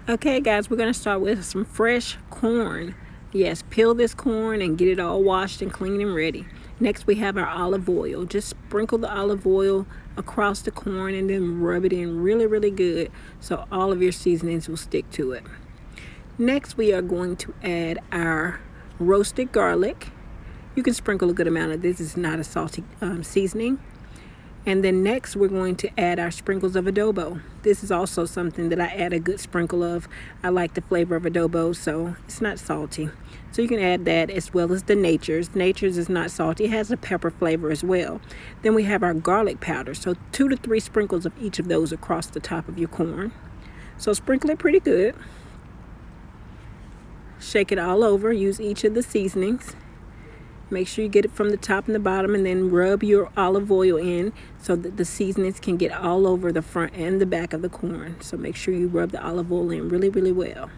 Okay guys, we're going to start with some fresh corn. Yes, peel this corn and get it all washed and clean and ready. Next we have our olive oil. Just sprinkle the olive oil across the corn and then rub it in really good so all of your seasonings will stick to it. Next we are going to add our roasted garlic. You can sprinkle a good amount of this. It's not a salty seasoning. And then next we're going to add our sprinkles of adobo. This is also something that I add a good sprinkle of. I like the flavor of adobo, so it's not salty. So you can add that as well as the Nature's. Nature's is not salty. It has a pepper flavor as well. Then we have our garlic powder. So 2 to 3 sprinkles of each of those across the top of your corn. So sprinkle it pretty good. Shake it all over. Use each of the seasonings. Make sure you get it from the top and the bottom, and then rub your olive oil in so that the seasonings can get all over the front and the back of the corn. So make sure you rub the olive oil in really well.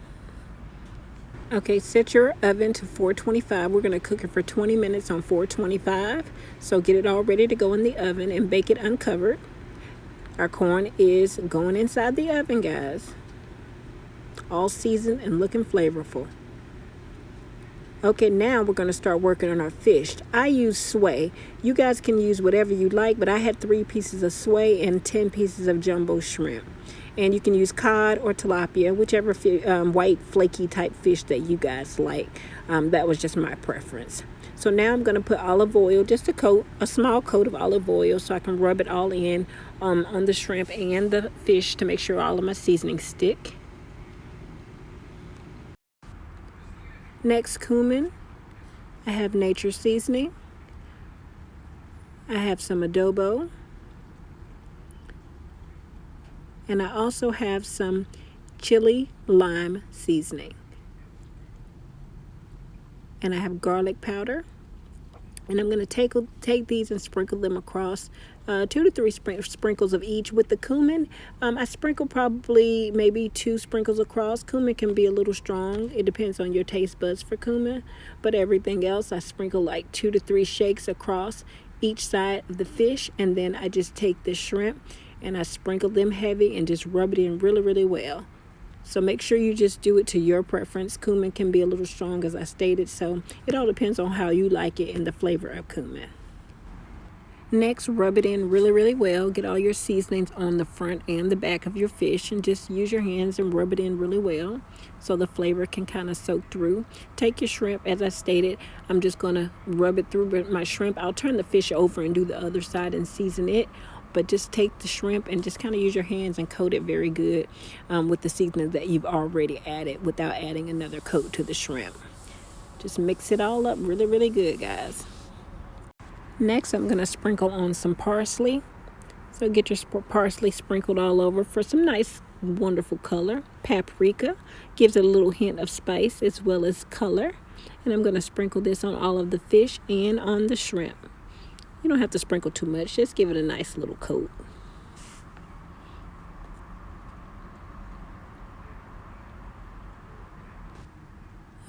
Okay, set your oven to 425. We're going to cook it for 20 minutes on 425. So get it all ready to go in the oven and bake it uncovered. Our corn is going inside the oven, guys. All seasoned and looking flavorful. Okay, now we're going to start working on our fish. I use sway. You guys can use whatever you like, but I had 3 pieces of sway and 10 pieces of jumbo shrimp. And you can use cod or tilapia, whichever white flaky type fish that you guys like. That was just my preference. So now I'm going to put olive oil, just a small coat of olive oil, so I can rub it all in on the shrimp and the fish to make sure all of my seasonings stick. Next, cumin. I have Nature's seasoning. I have some adobo. And I also have some chili lime seasoning. And I have garlic powder. And I'm going to take these and sprinkle them across 2 to 3 sprinkles of each. With the cumin, I sprinkle probably maybe 2 sprinkles across. Cumin can be a little strong. It depends on your taste buds for cumin. But everything else, I sprinkle like 2 to 3 shakes across each side of the fish. And then I just take the shrimp and I sprinkle them heavy and just rub it in really well. So make sure you just do it to your preference. Cumin can be a little strong, as I stated, so it all depends on how you like it and the flavor of cumin. Next, rub it in really well. Get all your seasonings on the front and the back of your fish, and just use your hands and rub it in really well so the flavor can kind of soak through. Take your shrimp, as I stated, I'm just going to rub it through my shrimp. I'll turn the fish over and do the other side and season it. But just take the shrimp and just kind of use your hands and coat it very good with the seasoning that you've already added without adding another coat to the shrimp. Just mix it all up really good, guys. Next, I'm going to sprinkle on some parsley. So get your parsley sprinkled all over for some nice, wonderful color. Paprika gives it a little hint of spice as well as color. And I'm going to sprinkle this on all of the fish and on the shrimp. You don't have to sprinkle too much. Just give it a nice little coat.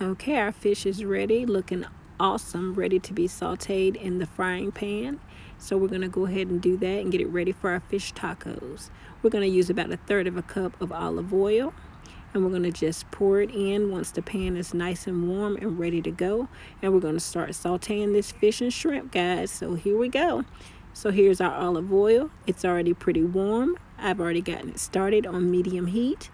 Okay, our fish is ready, looking awesome, ready to be sauteed in the frying pan. So we're going to go ahead and do that and get it ready for our fish tacos. We're going to use about 1/3 cup of olive oil. And we're going to just pour it in once the pan is nice and warm and ready to go. And we're going to start sauteing this fish and shrimp, guys. So here we go. So here's our olive oil. It's already pretty warm. I've already gotten it started on medium heat.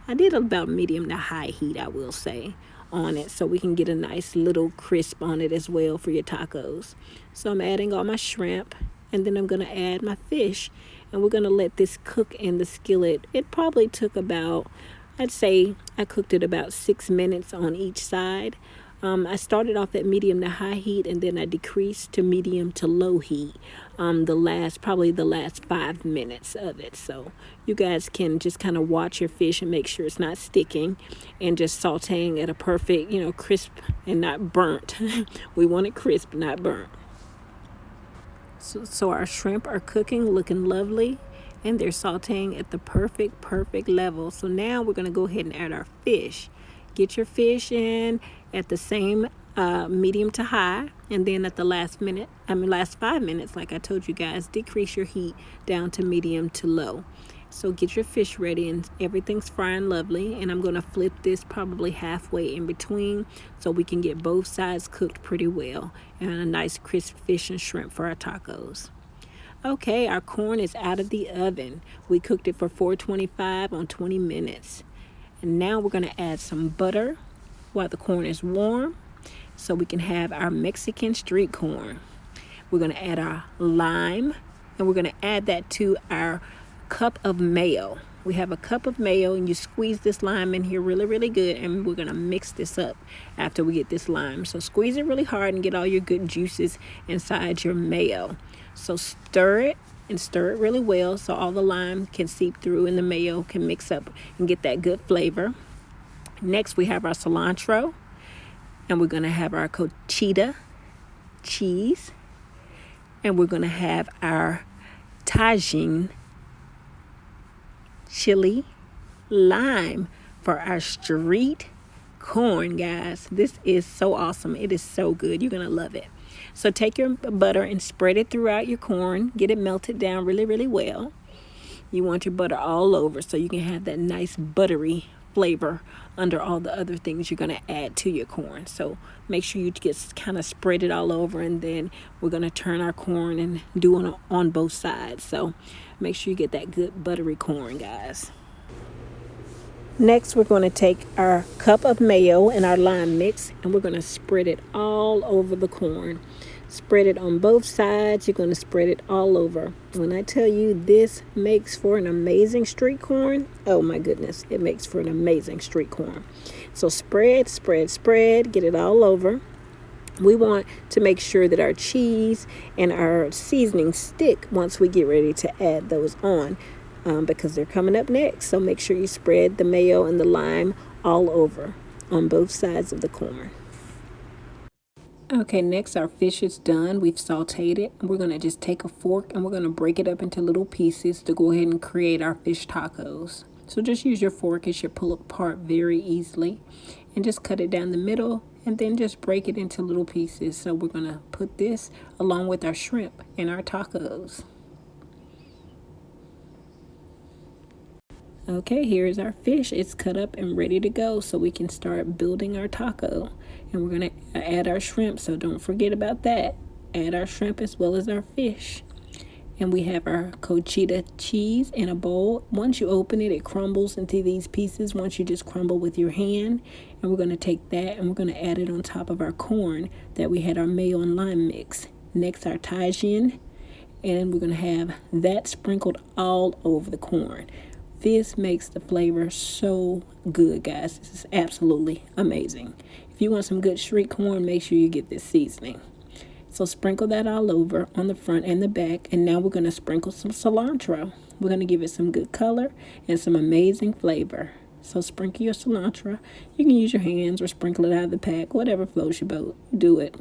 I did about medium to high heat, I will say, on it, so we can get a nice little crisp on it as well for your tacos. So I'm adding all my shrimp, and then I'm going to add my fish. And we're going to let this cook in the skillet. It probably took about, I'd say I cooked it about 6 minutes on each side. I started off at medium to high heat, and then I decreased to medium to low heat probably the last 5 minutes of it. So you guys can just kind of watch your fish and make sure it's not sticking, and just sauteing at a perfect, crisp and not burnt. We want it crisp, not burnt. So our shrimp are cooking, looking lovely. And they're sauteing at the perfect level. So now we're going to go ahead and add our fish. Get your fish in at the same medium to high, and then at the last 5 minutes, like I told you guys, decrease your heat down to medium to low. So get your fish ready and everything's frying lovely. And I'm going to flip this probably halfway in between so we can get both sides cooked pretty well and a nice crisp fish and shrimp for our tacos. Okay, our corn is out of the oven. We cooked it for 425 on 20 minutes. And now we're going to add some butter while the corn is warm so we can have our Mexican street corn. We're going to add our lime, and we're going to add that to our cup of mayo. We have a cup of mayo, and you squeeze this lime in here really, really good, and we're going to mix this up after we get this lime. So squeeze it really hard and get all your good juices inside your mayo. So stir it and stir it really well so all the lime can seep through and the mayo can mix up and get that good flavor. Next, we have our cilantro, and we're going to have our cotija cheese, and we're going to have our Tajin chili lime for our street corn, guys. This is so awesome. It is so good. You're going to love it. So take your butter and spread it throughout your corn. Get it melted down really, really well. You want your butter all over so you can have that nice buttery flavor under all the other things you're going to add to your corn. So make sure you just kind of spread it all over, and then we're going to turn our corn and do it on both sides. So make sure you get that good buttery corn, guys. Next, we're going to take our cup of mayo and our lime mix, and we're going to spread it all over the corn. Spread it on both sides. You're going to spread it all over. When I tell you this makes for an amazing street corn, oh my goodness, it makes for an amazing street corn. So spread, spread, spread, get it all over. We want to make sure that our cheese and our seasoning stick once we get ready to add those on, because they're coming up next. So make sure you spread the mayo and the lime all over on both sides of the corn. Okay, next our fish is done. We've sauteed it. We're going to just take a fork and we're going to break it up into little pieces to go ahead and create our fish tacos. So just use your fork. It should pull apart very easily. And just cut it down the middle and then just break it into little pieces. So we're going to put this along with our shrimp in our tacos. Okay, here's our fish. It's cut up and ready to go, so we can start building our taco. And we're going to add our shrimp, so don't forget about that. Add our shrimp as well as our fish. And we have our cotija cheese in a bowl. Once you open it, it crumbles into these pieces once you just crumble with your hand. And we're going to take that and we're going to add it on top of our corn that we had our mayo and lime mix. Next, our Tajin, and we're going to have that sprinkled all over the corn. This makes the flavor so good, guys. This is absolutely amazing. If you want some good street corn, make sure you get this seasoning. So sprinkle that all over on the front and the back. And now we're going to sprinkle some cilantro. We're going to give it some good color and some amazing flavor. So sprinkle your cilantro. You can use your hands or sprinkle it out of the pack. Whatever floats your boat, do it.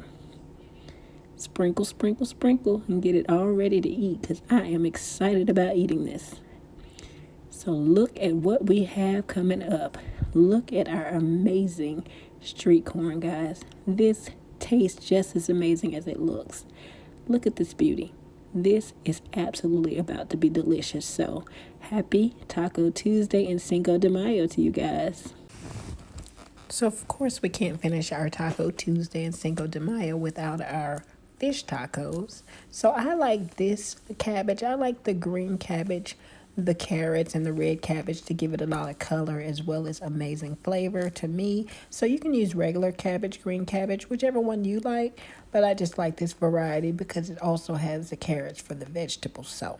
Sprinkle, sprinkle, sprinkle, and get it all ready to eat, because I am excited about eating this. So look at what we have coming up. Look at our amazing street corn, guys. This tastes just as amazing as it looks. Look at this beauty. This is absolutely about to be delicious. So happy Taco Tuesday and Cinco de Mayo to you guys. So of course we can't finish our Taco Tuesday and Cinco de Mayo without our fish tacos. So I like this cabbage. I like the green cabbage, the carrots, and the red cabbage to give it a lot of color as well as amazing flavor to me. So you can use regular cabbage, green cabbage, whichever one you like, but I just like this variety because it also has the carrots for the vegetables. So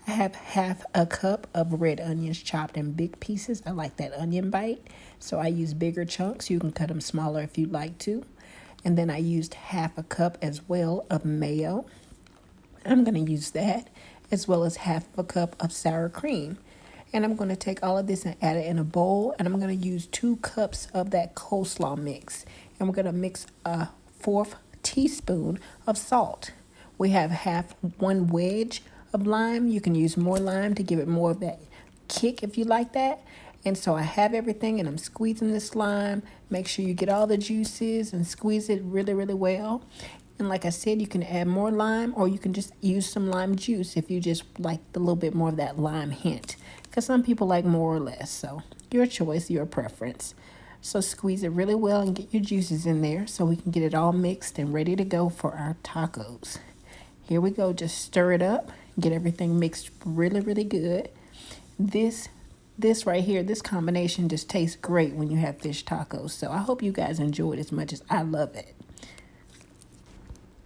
I have half a cup of red onions chopped in big pieces. I like that onion bite, so I use bigger chunks. You can cut them smaller if you'd like to. And then I used half a cup as well of mayo. I'm going to use that, as well as half of a cup of sour cream. And I'm going to take all of this and add it in a bowl. And I'm going to use 2 cups of that coleslaw mix. And we're going to mix a 1/4 teaspoon of salt. We have one wedge of lime. You can use more lime to give it more of that kick if you like that. And so I have everything, and I'm squeezing this lime. Make sure you get all the juices and squeeze it really, really well. And like I said, you can add more lime, or you can just use some lime juice if you just like a little bit more of that lime hint. Because some people like more or less. So your choice, your preference. So squeeze it really well and get your juices in there so we can get it all mixed and ready to go for our tacos. Here we go. Just stir it up. Get everything mixed really, really good. This right here, this combination just tastes great when you have fish tacos. So I hope you guys enjoy it as much as I love it.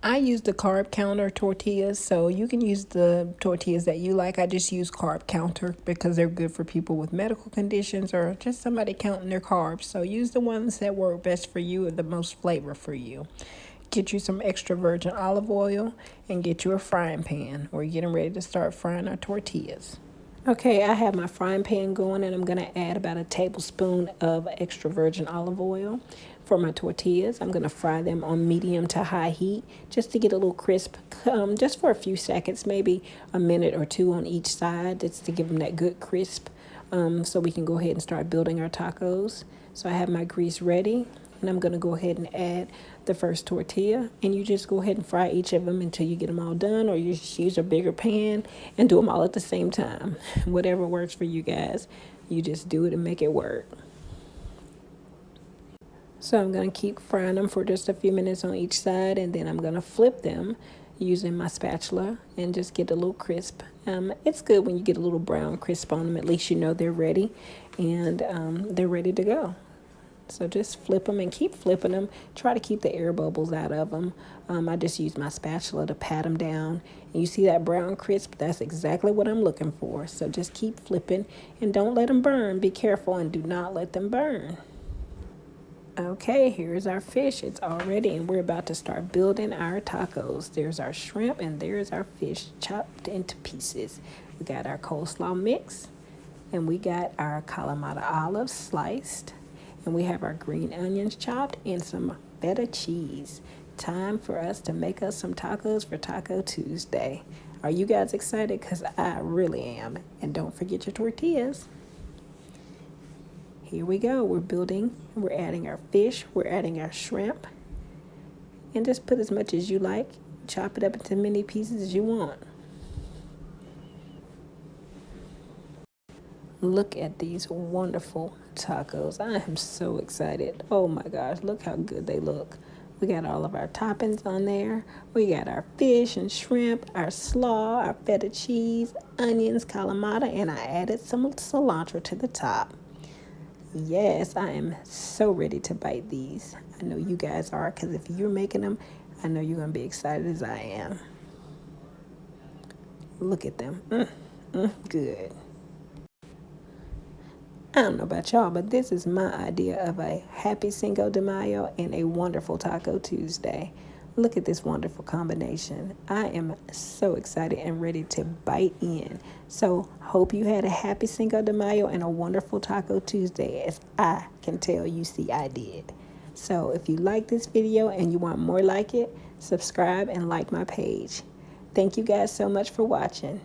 I use the carb counter tortillas, so you can use the tortillas that you like. I just use carb counter because they're good for people with medical conditions or just somebody counting their carbs. So use the ones that work best for you and the most flavor for you. Get you some extra virgin olive oil and get you a frying pan. We're getting ready to start frying our tortillas. Okay, I have my frying pan going, and I'm going to add about a tablespoon of extra virgin olive oil for my tortillas. I'm going to fry them on medium to high heat just to get a little crisp, just for a few seconds, maybe a minute or two on each side, just to give them that good crisp, so we can go ahead and start building our tacos. So I have my grease ready, and I'm going to go ahead and add the first tortilla, and you just go ahead and fry each of them until you get them all done, or you just use a bigger pan and do them all at the same time. Whatever works for you guys, you just do it and make it work. So I'm going to keep frying them for just a few minutes on each side, and then I'm going to flip them using my spatula and just get a little crisp. It's good when you get a little brown crisp on them. At least you know they're ready, and they're ready to go. So just flip them and keep flipping them. Try to keep the air bubbles out of them. I just use my spatula to pat them down. And you see that brown crisp? That's exactly what I'm looking for. So just keep flipping and don't let them burn. Be careful and do not let them burn. Okay, here's our fish. It's all ready, and we're about to start building our tacos. There's our shrimp, and there's our fish chopped into pieces. We got our coleslaw mix, and we got our Kalamata olives sliced. And we have our green onions chopped and some feta cheese. Time for us to make us some tacos for Taco Tuesday. Are you guys excited? Because I really am. And don't forget your tortillas. Here we go. We're building. We're adding our fish. We're adding our shrimp. And just put as much as you like. Chop it up into many pieces as you want. Look at these wonderful tacos. I am so excited. Oh my gosh, look how good they look. We got all of our toppings on there. We got our fish and shrimp, our slaw, our feta cheese, onions, Kalamata, and I added some cilantro to the top. Yes, I am so ready to bite these. I know you guys are, because if you're making them, I know you're going to be excited as I am. Look at them. Good. I don't know about y'all, but this is my idea of a happy Cinco de Mayo and a wonderful Taco Tuesday. Look at this wonderful combination. I am so excited and ready to bite in. So hope you had a happy Cinco de Mayo and a wonderful Taco Tuesday, as I can tell you see I did. So if you like this video and you want more like it, subscribe and like my page. Thank you guys so much for watching.